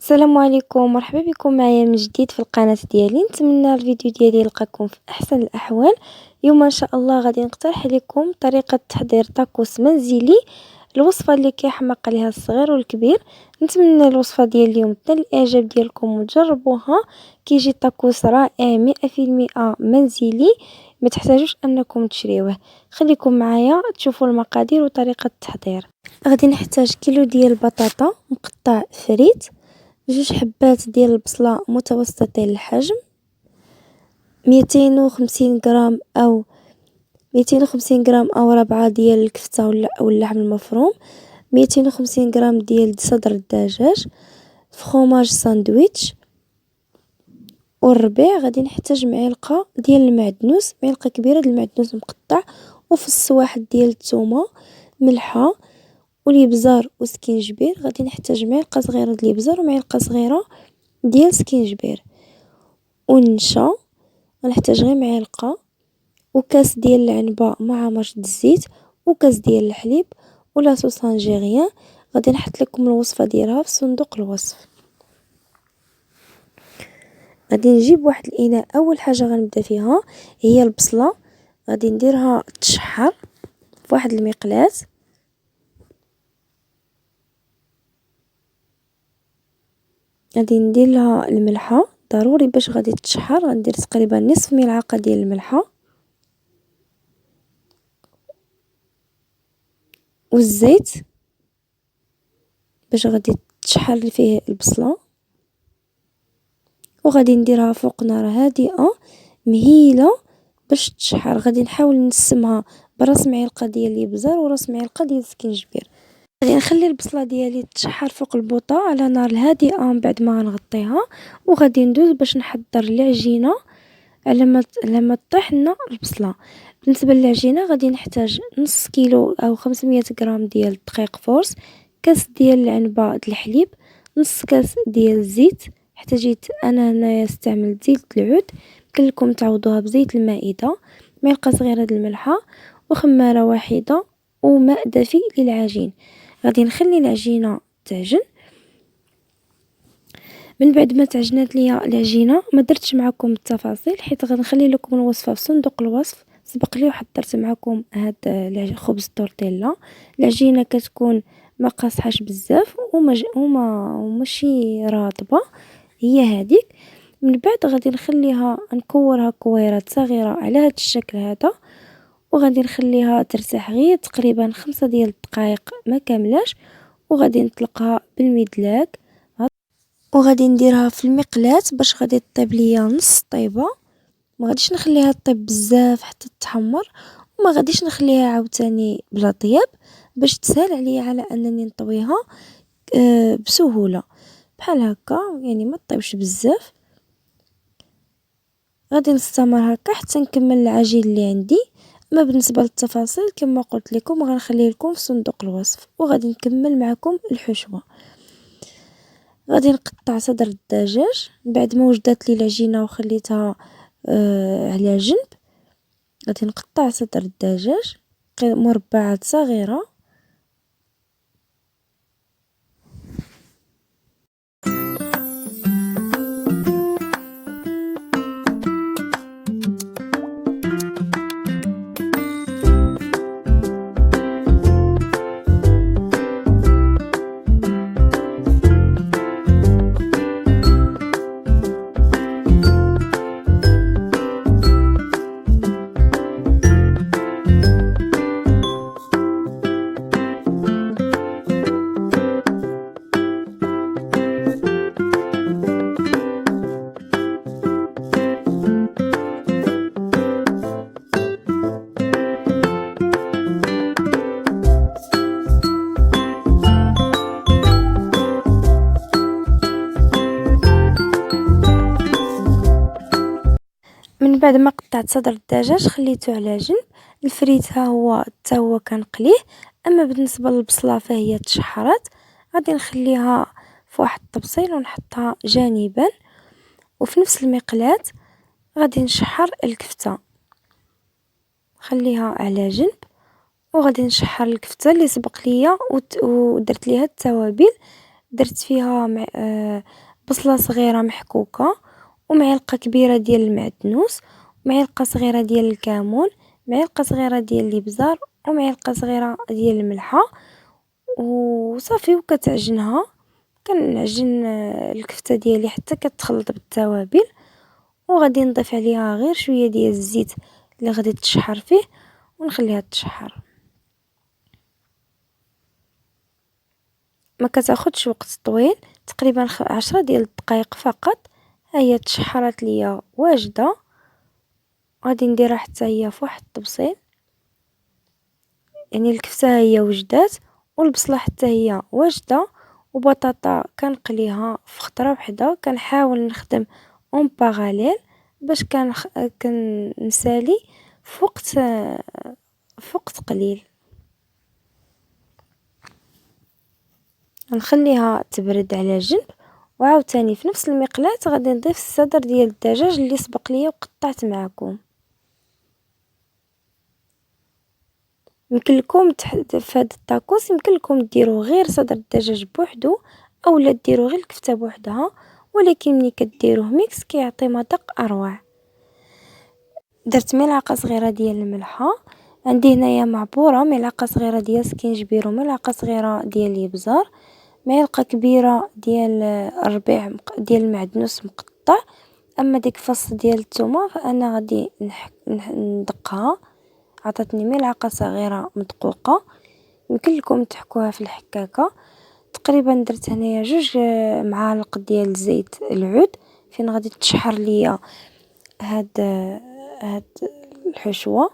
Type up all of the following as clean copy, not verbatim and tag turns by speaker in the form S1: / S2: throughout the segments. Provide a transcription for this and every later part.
S1: السلام عليكم، مرحبا بكم معايا من جديد في القناة ديالي. نتمنى الفيديو ديالي يلقاكم في احسن الاحوال. اليوم ان شاء الله غادي نقترح عليكم طريقة تحضير طاكوس منزلي، الوصفة اللي كيحماق عليها الصغير والكبير. نتمنى الوصفة ديال اليوم تنال الاعجاب ديالكم وتجربوها. كيجي طاكوس رائع 100% منزلي، ما تحتاجوش انكم تشريوه. خليكم معايا تشوفوا المقادير وطريقة التحضير. غادي نحتاج كيلو ديال البطاطا مقطع فريت، 2 حبات ديال البصلة متوسطي الحجم، 250 غرام او 250 غرام او ربعة ديال الكفتة او اللحم المفروم، 250 غرام ديال صدر الدجاج، فخوماج ساندويتش. والربيع غادي نحتاج معلقة ديال المعدنوس، معلقة كبيرة ديال المعدنوس مقطع، وفص واحد ديال الثومة، ملحة والابزار وسكينجبير. غادي نحتاج معلقة صغيرة ديال الابزار ومعلقة صغيرة ديال سكينجبير والنشا. غنحتاج غير معلقة، وكاس ديال العنبة مع مرشد الزيت، وكاس ديال الحليب ولا صوص انجيريان. غادي نحط لكم الوصفه ديالها في صندوق الوصف. غادي نجيب واحد الاناء. اول حاجه غنبدا فيها هي البصله، غادي نديرها تشحر في واحد المقلاة. غادي ندير لها الملحه ضروري باش غادي تشحر. غندير تقريبا نصف ملعقه ديال الملحه والزيت باش غادي تشحر فيه البصله، وغادي نديرها فوق نار هادئه مهيله باش تشحر. غادي نحاول نسمها براس معلقه ديال الابزار وراس معلقه ديال السكينجبير. غادي نخلي البصله ديالي تشحر فوق البوطه على نار هادئه من بعد ما نغطيها، وغادي ندوز باش نحضر العجينه على ما طيح لنا البصله. بالنسبه للعجينه غادي نحتاج نص كيلو او 500 غرام ديال الدقيق فورس، كاس ديال العنبه الحليب، نص كاس ديال الزيت. حتى جيت انا هنايا استعملت زيت العود، يمكن لكم تعوضوها بزيت المائده، معلقه صغيره ديال الملحه وخماره واحده وماء دافي للعجين. غادي نخلي العجينه تعجن. من بعد ما تعجنات ليا العجينه ما درتش معكم التفاصيل حيت غنخلي لكم الوصفه في صندوق الوصف. سبق لي وحضرت معكم هاد خبز التورتيلا. العجينه كتكون ما قاصحاش بزاف وماشي رطبه، هي هذيك. من بعد غادي نخليها نكورها كويرات صغيره على هذا الشكل هذا، وغادي نخليها ترتاح غير تقريبا 5 ديال الدقائق ما كاملاش، وغادي نطلقها بالمدلاك وغادي نديرها في المقلاة باش غادي طيب ليا نص طيبه. ما غاديش نخليها طيب بزاف حتى تحمر، وما غاديش نخليها عاوتاني بلا طياب باش تسهل عليا على انني نطويها بسهوله بحال هكا. يعني ما طيبش بزاف. غادي نستمر هكا حتى نكمل العجين اللي عندي. اما بالنسبه للتفاصيل كما قلت لكم غنخليه لكم في صندوق الوصف، وغادي نكمل معكم الحشوه. غادي نقطع صدر الدجاج بعد ما وجدت لي العجينه وخليتها على جنب. غادي نقطع صدر الدجاج مربعات صغيره. من بعد ما قطعت صدر الدجاج خليته على جنب. الفريت ها هو حتى هو كنقليه. اما بالنسبه للبصله فهي تشحرات، غادي نخليها في واحد الطبسيل ونحطها جانبا. وفي نفس المقلاة غادي نشحر الكفته، خليها على جنب. وغادي نشحر الكفته اللي سبق ليا ودرت ليها التوابل درت فيها بصلة صغيرة محكوكة، ومعلقة كبيرة ديال المعدنوس، ومعلقة صغيرة ديال الكمون، معلقة صغيرة ديال الابزار، ومعلقة صغيرة ديال الملحة، وصافي. وكتعجنها. كنعجن الكفتة ديالي حتى كتخلط بالتوابل، وغادي نضيف عليها غير شوية ديال الزيت اللي غادي تشحر فيه، ونخليها تشحر. ما كتاخدش وقت طويل، تقريبا 10 ديال الدقائق فقط. ها هي تشحرات ليا واجده. غادي نديرها حتى هي فواحد الطبسيل، يعني الكفته هي وجدات، والبصله حتى هي واجده، وبطاطا كنقليها في خطره وحده. كنحاول نخدم اون باراليل باش كنسالي في وقت قليل. نخليها تبرد على جنب، وعاوتاني في نفس المقلاة غادي نضيف الصدر ديال الدجاج اللي سبق ليا وقطعت معكم. يمكن لكم في هذا الطاكوس يمكن لكم ديروا غير صدر الدجاج بوحدو، اولا ديروا غير الكفته بوحدها، ولكن ملي كديروه ميكس كيعطي مذاق اروع. درت ملعقه صغيره ديال الملحه. عندي هنايا معبوره ملعقه صغيره ديال سكينجبير، وملعقه صغيره ديال الابزار، معلقه كبيره ديال الربيع ديال المعدنوس مقطع. اما ديك فص ديال الثومه فانا غادي ندقها. عطاتني ملعقه صغيره مدقوقه، يمكن لكم تحكوها في الحكاكه. تقريبا درت هنايا 2 معالق ديال الزيت العود فين غادي تشحر ليا هاد الحشوه.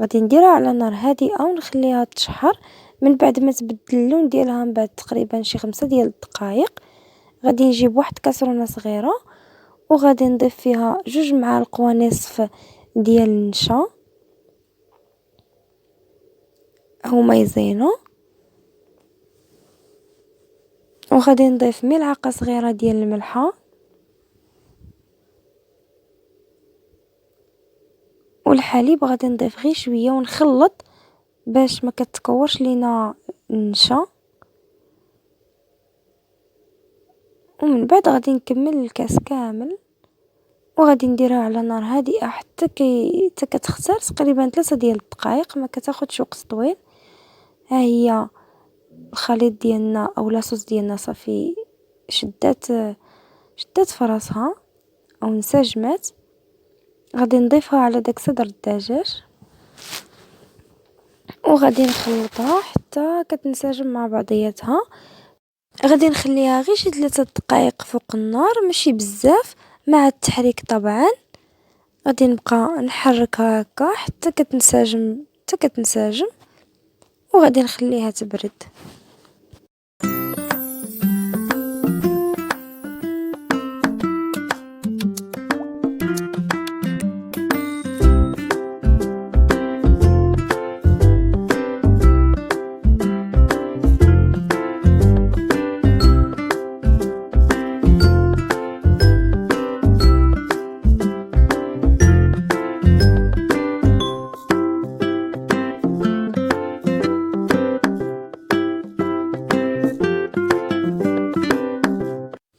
S1: غادي نديرها على نار هادئه ونخليها تشحر. من بعد ما تبدل اللون ديالها من بعد تقريبا شي 5 ديال الدقائق، غادي نجيب واحد كاسرونه صغيره، وغادي نضيف فيها 2 معالق ونصف ديال النشا او مايزينا، وغادي نضيف ملعقه صغيره ديال الملحه، والحليب غادي نضيف غير شويه ونخلط باش ما كتكورش لينا النشا. ومن بعد غادي نكمل الكاس كامل، وغادي نديرها على نار هادئه حتى كتختار تقريبا 3 ديال الدقائق، ما كتاخدش وقت طويل. ها هي الخليط ديالنا او لاصوص ديالنا صافي شدات فراسها او انسجمات. غادي نضيفها على داك صدر الدجاج، وغادي نخلطها حتى كتنسجم مع بعضياتها. غادي نخليها غير شي 3 دقائق فوق النار، ماشي بزاف مع التحريك طبعا. غادي نبقى نحركها هكا حتى كتنسجم، وغادي نخليها تبرد.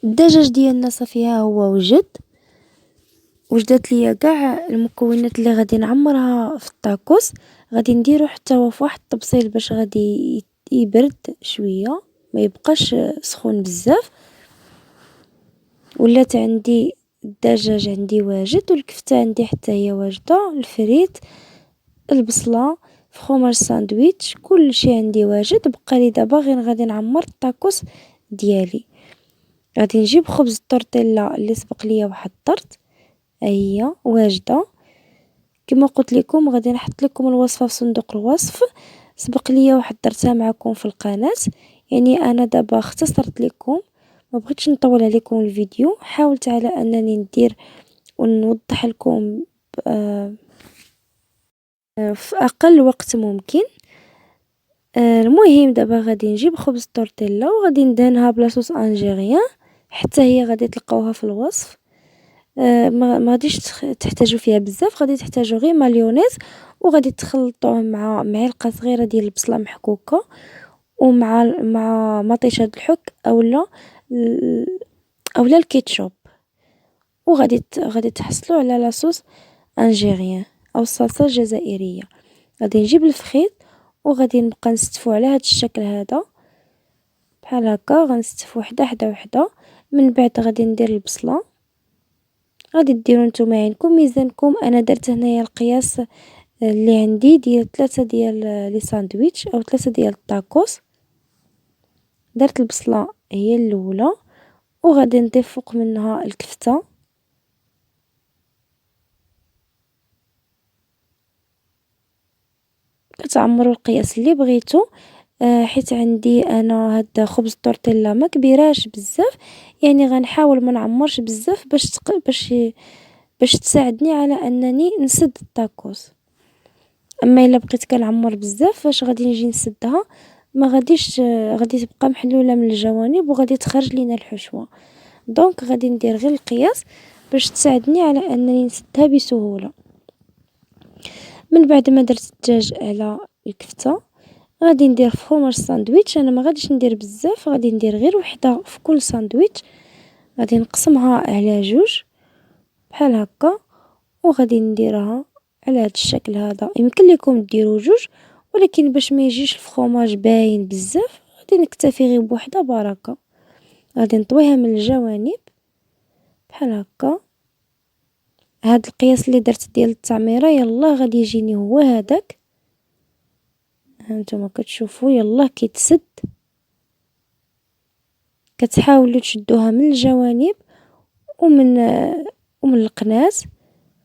S1: الدجاج ديالنا صافي ها هو وجدت ليا كاع المكونات اللي غادي نعمرها في الطاكوس. غادي نديرو حتى هو فواحد الطبسيل باش غادي يبرد شويه، ما يبقاش سخون بزاف. ولات عندي الدجاج عندي واجد، والكفته عندي حتى هي واجده، الفريت، البصله، فخوماج ساندويتش، كل شيء عندي واجد. بقى لي دابا غير غادي نعمر الطاكوس ديالي. غادي نجيب خبز التورتيلا اللي سبق ليا وحضرت، هي واجده. كما قلت لكم غادي نحط لكم الوصفه في صندوق الوصف، سبق ليا وحضرتها معكم في القناه. يعني انا دابا اختصرت لكم، ما بغيتش نطول عليكم الفيديو. حاولت على انني ندير ونوضح لكم في اقل وقت ممكن. المهم دابا غادي نجيب خبز التورتيلا وغادي ندهنها بلاصوص انجيريان، حتى هي غادي تلقاوها في الوصف. ما غاديش تحتاجوا فيها بزاف، غادي تحتاجوا غير مايونيز، وغادي تخلطوه مع معلقه صغيره ديال البصله محكوكه، ومع مطيشة الحك اولا الكيتشوب. غادي تحصلوا على لاصوص انجيريان او الصلصه الجزائريه. غادي نجيب الفخيط وغادي نبقى نستفو على هذا الشكل هذا بحال هكا. غنستف وحده. من بعد غادي ندير البصله. غادي ديروا نتوما عينكم ميزانكم. انا درت هنايا القياس اللي عندي ديال 3 ديال لي ساندويتش او 3 ديال الطاكوس. درت البصله هي الاولى وغادي نضيف فوق منها الكفته. كتعمروا القياس اللي بغيتو. حيت عندي انا هاد خبز التورتيلا ما كبيراش بزاف، يعني غنحاول ما نعمرش بزاف باش تساعدني على انني نسد الطاكوس. اما الا بقيت كنعمر بزاف فاش غادي نجي نسدها ما غاديش غادي تبقى محلوله من الجوانب وغادي تخرج لينا الحشوه. دونك غادي ندير غير القياس باش تساعدني على انني نسدها بسهوله. من بعد ما درت الدجاج على الكفته غادي ندير فخوماج ساندويتش. انا ما غاديش ندير بزاف، غادي ندير غير وحده في كل ساندويتش. غادي نقسمها على جوج بحال هكا وغادي نديرها على هذا الشكل هذا. يمكن لكم ديروا جوج، ولكن باش ما يجيش الفخوماج باين بزاف غادي نكتفي غير بوحده بركه. غادي نطويها من الجوانب بحال هكا. هاد القياس اللي درت ديال التعميره يلا غادي يجيني هو هذاك. هانتوما كتشوفوا يلا كيتسد. كتحاولوا تشدوها من الجوانب ومن القناة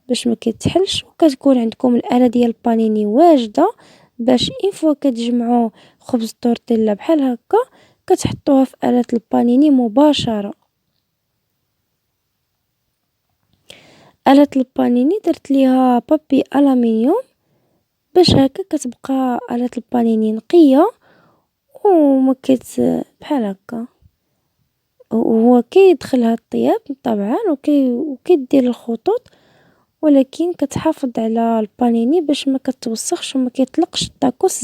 S1: باش ما كيتحلش. وكتكون عندكم الآلة ديال البانيني واجده باش فوا كتجمعوا خبز التورتيلا بحال هكا كتحطوها في آلة البانيني مباشره. آلة البانيني درت ليها بابي ألمنيوم باش هكا كتبقى آلة البانيني نقيه وما بحال هكا. وهو كيدخلها الطياب طبعا وكيدير الخطوط، ولكن كتحافظ على البانيني باش ما كتوسخش وما كيطلقش الطاكوس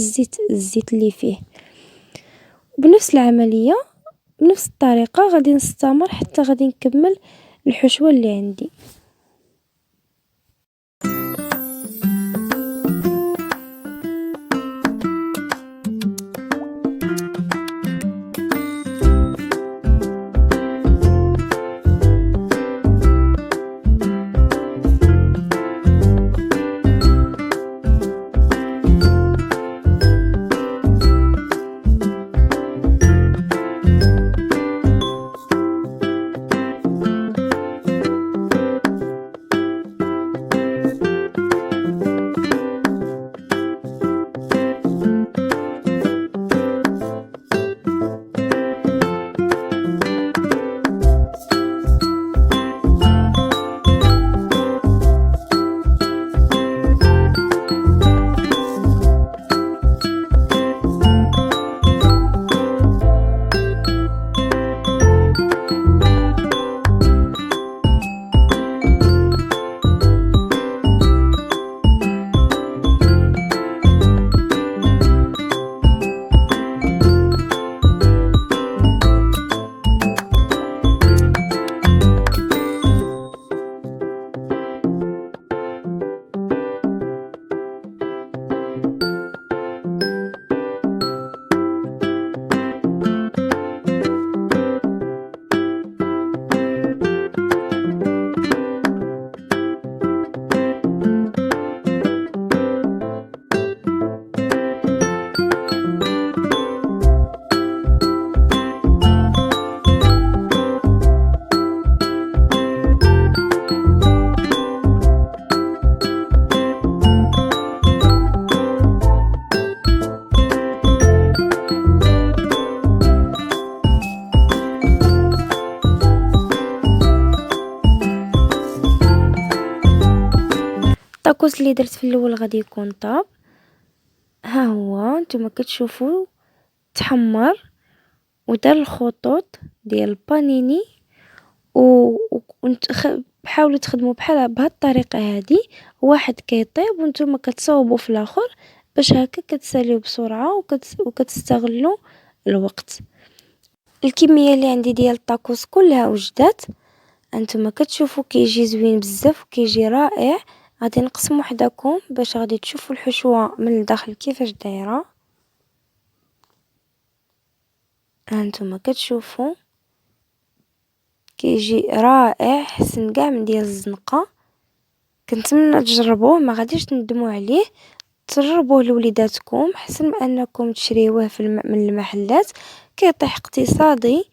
S1: الزيت اللي فيه. بنفس العمليه بنفس الطريقه غادي نستمر حتى غادي نكمل الحشوه اللي عندي. الطاكوس اللي درت في الاول غادي يكون طاب. ها هو نتوما كتشوفوا تحمر ودار الخطوط ديال البانيني حاولوا تخدموا بحال بهاد الطريقه هذه. واحد كيطيب وانتم كتصاوبوا في الاخر باش هكا كتساليو بسرعه وكتستغلوا الوقت. الكميه اللي عندي ديال الطاكوس كلها وجدات. انتما كتشوفوا كيجي زوين بزاف وكيجي رائع. غادي نقسم وحدكم باش غادي تشوفوا الحشوه من الداخل كيفاش دايره. هانتوما كتشوفوا كيجي رائع حسن كاع من ديال الزنقه. كنتمنى تجربوه، ما غاديش تندموا عليه. تجربوه لوليداتكم حسن ما انكم تشريوه من المحلات. كيطيح اقتصادي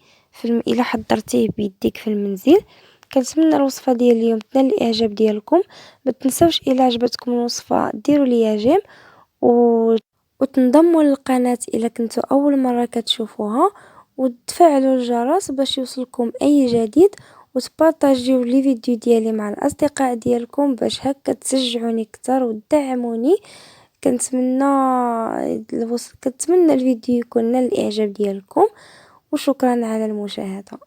S1: الا حضرتيه بيديك في المنزل. كنتمنى الوصفه ديال اليوم تنال الاعجاب ديالكم. ما تنسوش الا عجبتكم الوصفه ديروا لي جيم وتنضموا للقناه الا كنتوا اول مره كتشوفوها، وتفعلوا الجرس باش يوصلكم اي جديد، وتبارطاجيو لي فيديو ديالي مع الاصدقاء ديالكم باش هكا تشجعوني اكثر وتدعموني. كنتمنى الفيديو يكون نال الاعجاب ديالكم، وشكرا على المشاهده.